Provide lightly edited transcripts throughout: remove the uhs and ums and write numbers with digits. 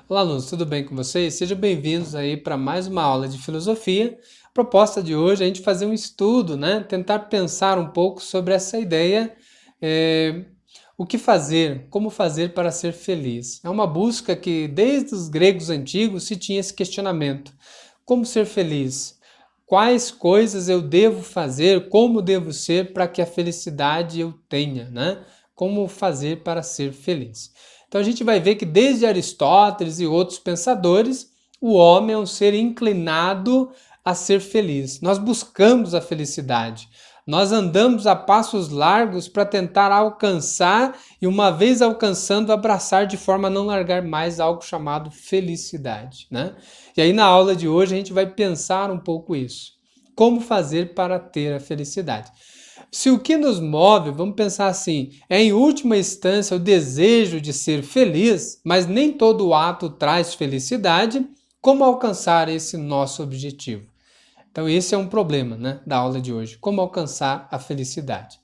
Olá, alunos, tudo bem com vocês? Sejam bem-vindos aí para mais uma aula de filosofia. A proposta de hoje é a gente fazer um estudo, né? Tentar pensar um pouco sobre essa ideia, é, o que fazer, como fazer para ser feliz. É uma busca que desde os gregos antigos se tinha esse questionamento. Como ser feliz? Quais coisas eu devo fazer? Como devo ser para que a felicidade eu tenha, né? Como fazer para ser feliz? Então a gente vai ver que desde Aristóteles e outros pensadores, o homem é um ser inclinado a ser feliz. Nós buscamos a felicidade. Nós andamos a passos largos para tentar alcançar e, uma vez alcançando, abraçar de forma a não largar mais algo chamado felicidade, né? E aí, na aula de hoje, a gente vai pensar um pouco isso. Como fazer para ter a felicidade? Se o que nos move, vamos pensar assim, é em última instância o desejo de ser feliz, mas nem todo ato traz felicidade, como alcançar esse nosso objetivo? Então, esse é um problema, né, da aula de hoje. Como alcançar a felicidade?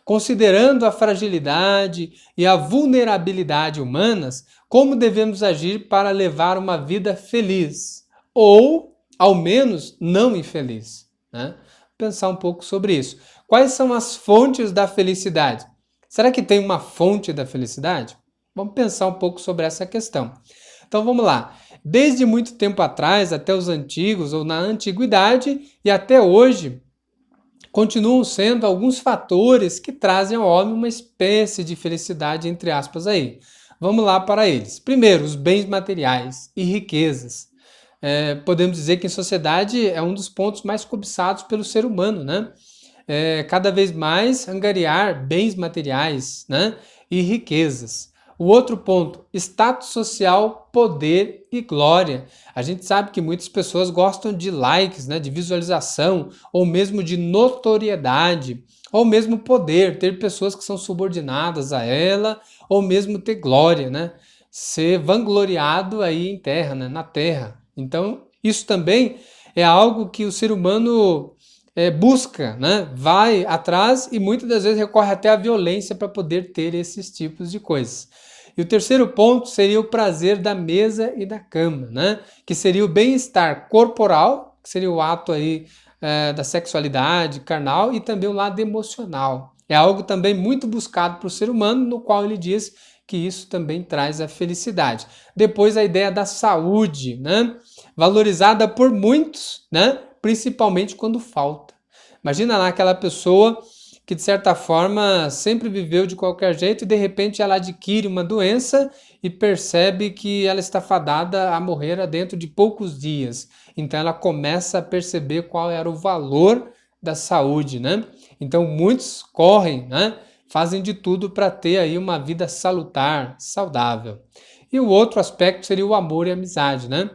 Considerando a fragilidade e a vulnerabilidade humanas, como devemos agir para levar uma vida feliz? Ou, ao menos, não infeliz, né? Pensar um pouco sobre isso. Quais são as fontes da felicidade? Será que tem uma fonte da felicidade? Vamos pensar um pouco sobre essa questão. Então vamos lá. Desde muito tempo atrás, até os antigos ou na antiguidade e até hoje, continuam sendo alguns fatores que trazem ao homem uma espécie de felicidade, entre aspas, aí. Vamos lá para eles. Primeiro, os bens materiais e riquezas. Podemos dizer que em sociedade é um dos pontos mais cobiçados pelo ser humano, né? Cada vez mais angariar bens materiais, né? E riquezas. O outro ponto, status social, poder e glória. A gente sabe que muitas pessoas gostam de likes, né, de visualização, ou mesmo de notoriedade, ou mesmo poder, ter pessoas que são subordinadas a ela, ou mesmo ter glória, né? Ser vangloriado aí em terra, né, na terra. Então, isso também é algo que o ser humano busca, né? Vai atrás e muitas das vezes recorre até à violência para poder ter esses tipos de coisas. E o terceiro ponto seria o prazer da mesa e da cama, né? Que seria o bem-estar corporal, que seria o ato aí da sexualidade carnal, e também o lado emocional. É algo também muito buscado para o ser humano, no qual ele diz que isso também traz a felicidade. Depois a ideia da saúde, né? Valorizada por muitos, né? Principalmente quando falta. Imagina lá aquela pessoa que de certa forma sempre viveu de qualquer jeito e de repente ela adquire uma doença e percebe que ela está fadada a morrer dentro de poucos dias. Então ela começa a perceber qual era o valor da saúde, né? Então muitos correm, né? Fazem de tudo para ter aí uma vida salutar, saudável. E o outro aspecto seria o amor e a amizade, né?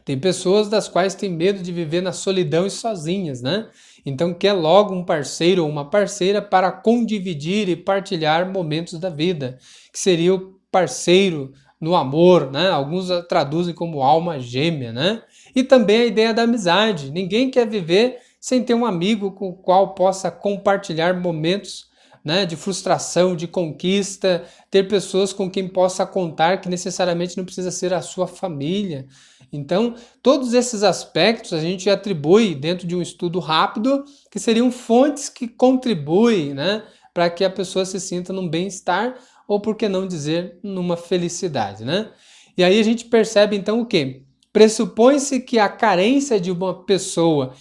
Tem pessoas das quais têm medo de viver na solidão e sozinhas, né? Então quer logo um parceiro ou uma parceira para condividir e partilhar momentos da vida, que seria o parceiro no amor, né? Alguns traduzem como alma gêmea, né? E também a ideia da amizade. Ninguém quer viver sem ter um amigo com o qual possa compartilhar momentos, né, de frustração, de conquista, ter pessoas com quem possa contar que necessariamente não precisa ser a sua família. Então, todos esses aspectos a gente atribui dentro de um estudo rápido, que seriam fontes que contribuem, né, para que a pessoa se sinta num bem-estar ou, por que não dizer, numa felicidade, né? E aí a gente percebe então o quê? Pressupõe-se que a carência de uma pessoa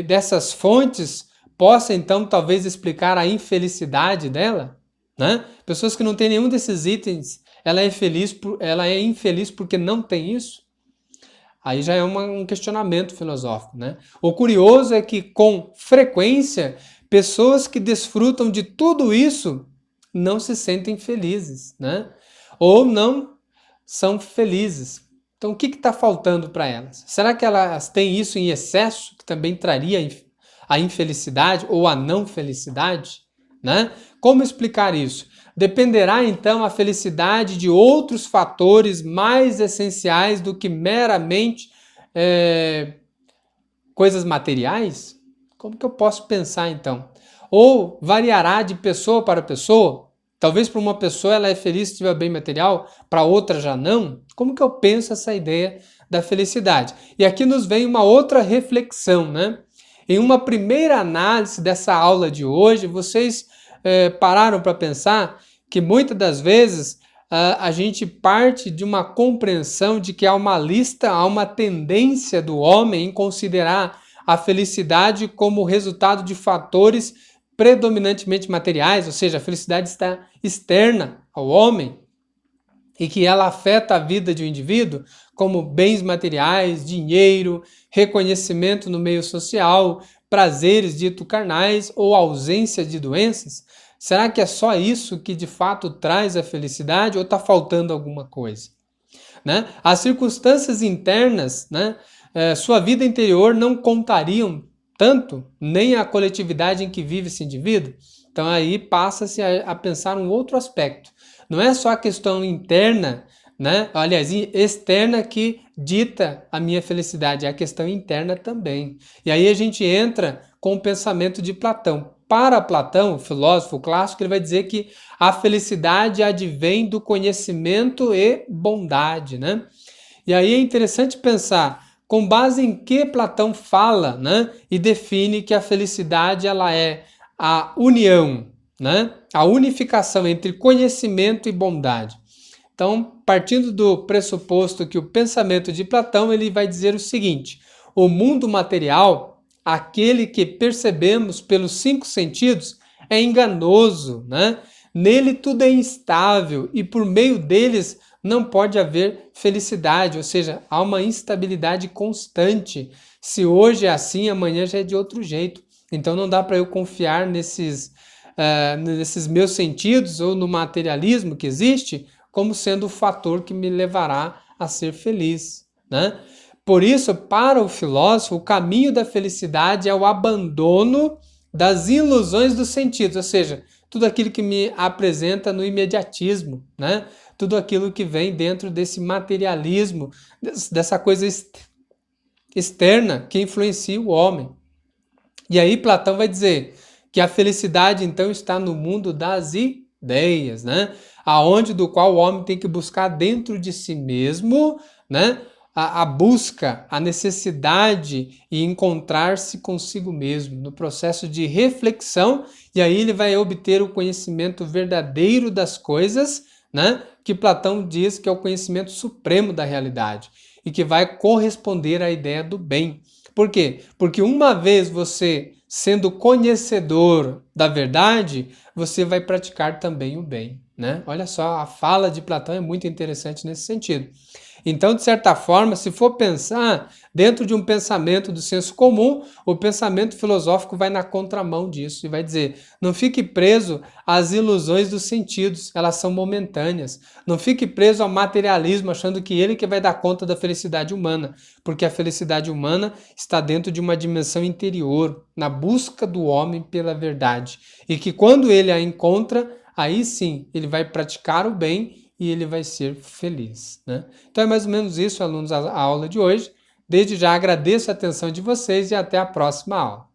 dessas fontes possa então talvez explicar a infelicidade dela, né? Pessoas que não têm nenhum desses itens, ela é infeliz porque não tem isso. Aí já é um questionamento filosófico, né? O curioso é que, com frequência, pessoas que desfrutam de tudo isso não se sentem felizes, né? Ou não são felizes. Então, o que está faltando para elas? Será que elas têm isso em excesso, que também traria a infelicidade ou a não felicidade, né? Como explicar isso? Dependerá então a felicidade de outros fatores mais essenciais do que meramente coisas materiais? Como que eu posso pensar então? Ou variará de pessoa para pessoa? Talvez para uma pessoa ela é feliz se tiver bem material, para outra já não. Como que eu penso essa ideia da felicidade? E aqui nos vem uma outra reflexão, né? Em uma primeira análise dessa aula de hoje, vocês pararam para pensar que muitas das vezes a gente parte de uma compreensão de que há uma tendência do homem em considerar a felicidade como resultado de fatores predominantemente materiais, ou seja, a felicidade está externa ao homem e que ela afeta a vida de um indivíduo, como bens materiais, dinheiro, reconhecimento no meio social, prazeres dito carnais ou ausência de doenças? Será que é só isso que de fato traz a felicidade ou está faltando alguma coisa? Né? As circunstâncias internas, né, sua vida interior não contariam tanto, nem a coletividade em que vive esse indivíduo. Então aí passa-se a pensar um outro aspecto. Não é só a questão interna, né? Aliás, externa que dita a minha felicidade, é a questão interna também. E aí a gente entra com o pensamento de Platão. Para Platão, o filósofo clássico, ele vai dizer que a felicidade advém do conhecimento e bondade, né? E aí é interessante pensar com base em que Platão fala, né? E define que a felicidade ela é a união, né? A unificação entre conhecimento e bondade. Então, partindo do pressuposto que o pensamento de Platão ele vai dizer o seguinte: o mundo material, aquele que percebemos pelos 5 sentidos, é enganoso, né? Nele tudo é instável e por meio deles não pode haver felicidade, ou seja, há uma instabilidade constante. Se hoje é assim, amanhã já é de outro jeito. Então não dá para eu confiar nesses meus sentidos ou no materialismo que existe como sendo o fator que me levará a ser feliz, né? Por isso, para o filósofo, o caminho da felicidade é o abandono das ilusões dos sentidos, ou seja, tudo aquilo que me apresenta no imediatismo, né? Tudo aquilo que vem dentro desse materialismo, dessa coisa externa que influencia o homem. E aí Platão vai dizer que a felicidade então está no mundo das ideias, né? Aonde do qual o homem tem que buscar dentro de si mesmo, né? A busca, a necessidade e encontrar-se consigo mesmo no processo de reflexão, e aí ele vai obter o conhecimento verdadeiro das coisas, né? Que Platão diz que é o conhecimento supremo da realidade e que vai corresponder à ideia do bem. Por quê? Porque uma vez você sendo conhecedor da verdade, você vai praticar também o bem, né? Olha só, a fala de Platão é muito interessante nesse sentido. Então, de certa forma, se for pensar dentro de um pensamento do senso comum, o pensamento filosófico vai na contramão disso e vai dizer: não fique preso às ilusões dos sentidos, elas são momentâneas. Não fique preso ao materialismo, achando que ele que vai dar conta da felicidade humana, porque a felicidade humana está dentro de uma dimensão interior, na busca do homem pela verdade. E que quando ele a encontra, aí sim, ele vai praticar o bem e ele vai ser feliz, né? Então é mais ou menos isso, alunos, a aula de hoje. Desde já agradeço a atenção de vocês e até a próxima aula.